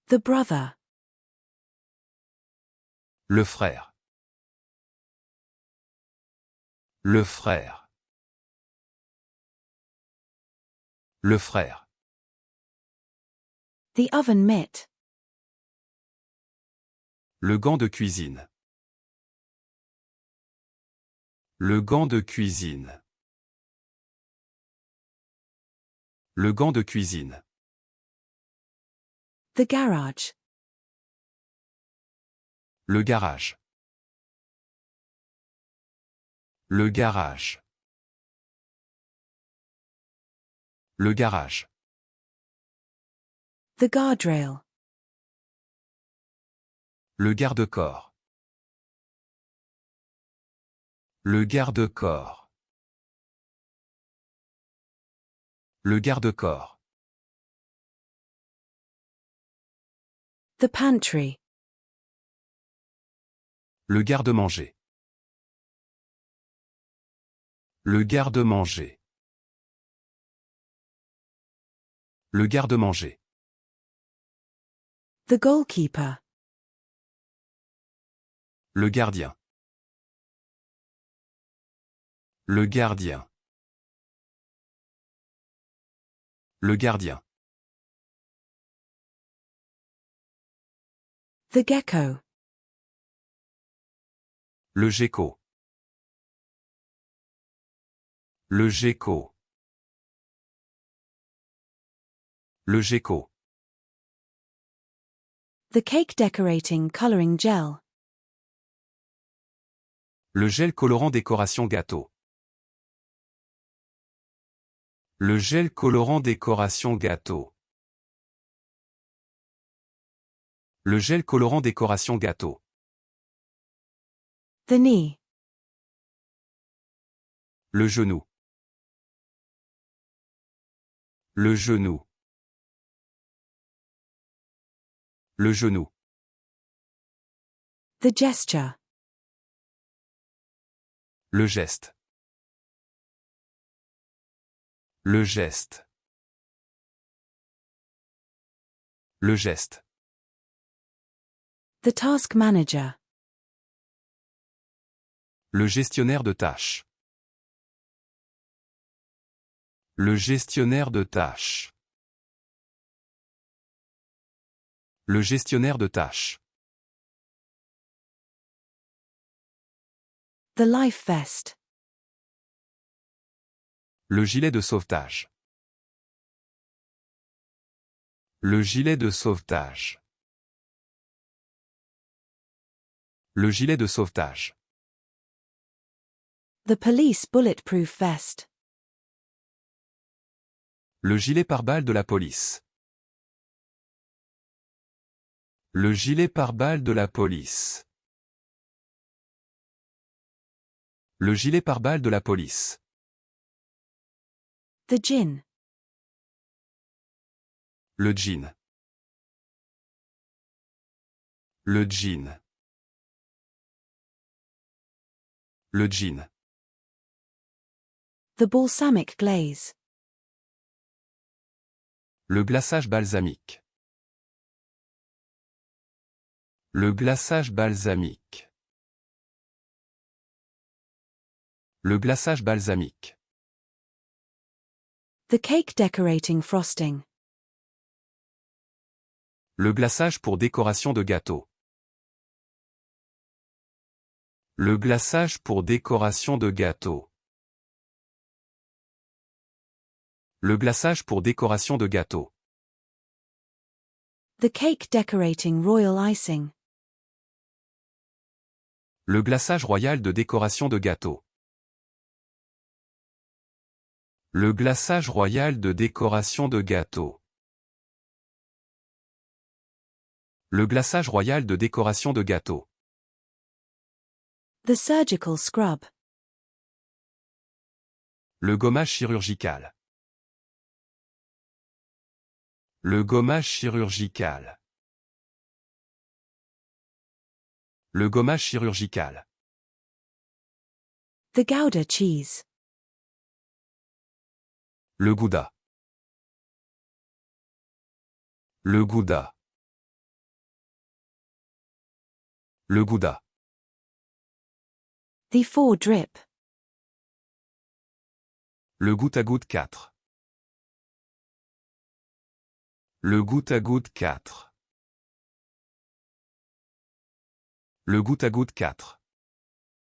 The brother. Le frère. Le frère. Le frère. The oven mitt. Le gant de cuisine. Le gant de cuisine. Le gant de cuisine. The garage. Le garage. Le garage. Le garage. The guardrail. Le garde-corps. Le garde-corps. Le garde-corps. The pantry. Le garde-manger. Le garde-manger. Le garde-manger. The goalkeeper. Le gardien. Le gardien. Le gardien. The gecko. Le gecko. Le gecko. Le gecko. The cake decorating coloring gel. Le gel colorant décoration gâteau. Le gel colorant décoration gâteau. Le gel colorant décoration gâteau. The knee. Le genou. Le genou. Le genou. The gesture. Le geste. Le geste. Le geste. The task manager. Le gestionnaire de tâches. Le gestionnaire de tâches. Le gestionnaire de tâches. The life vest. Le gilet de sauvetage. Le gilet de sauvetage. Le gilet de sauvetage. The police bulletproof vest. Le gilet pare-balles de la police. Le gilet pare-balles de la police. Le gilet pare-balles de la police. The gin. Le jean. Le jean. Le jean. The balsamic glaze. Le glaçage balsamique. Le glaçage balsamique. Le glaçage balsamique. The cake decorating frosting. Le glaçage pour décoration de gâteau. Le glaçage pour décoration de gâteau. Le glaçage pour décoration de gâteau. The cake decorating royal icing. Le glaçage royal de décoration de gâteau. Le glaçage royal de décoration de gâteau. Le glaçage royal de décoration de gâteau. The surgical scrub. Le gommage chirurgical. Le gommage chirurgical. Le gommage chirurgical. The Gouda cheese. Le gouda. Le gouda. Le gouda. The four drip. Le goutte à goutte 4. Le goutte à goutte 4. Le goutte à goutte 4.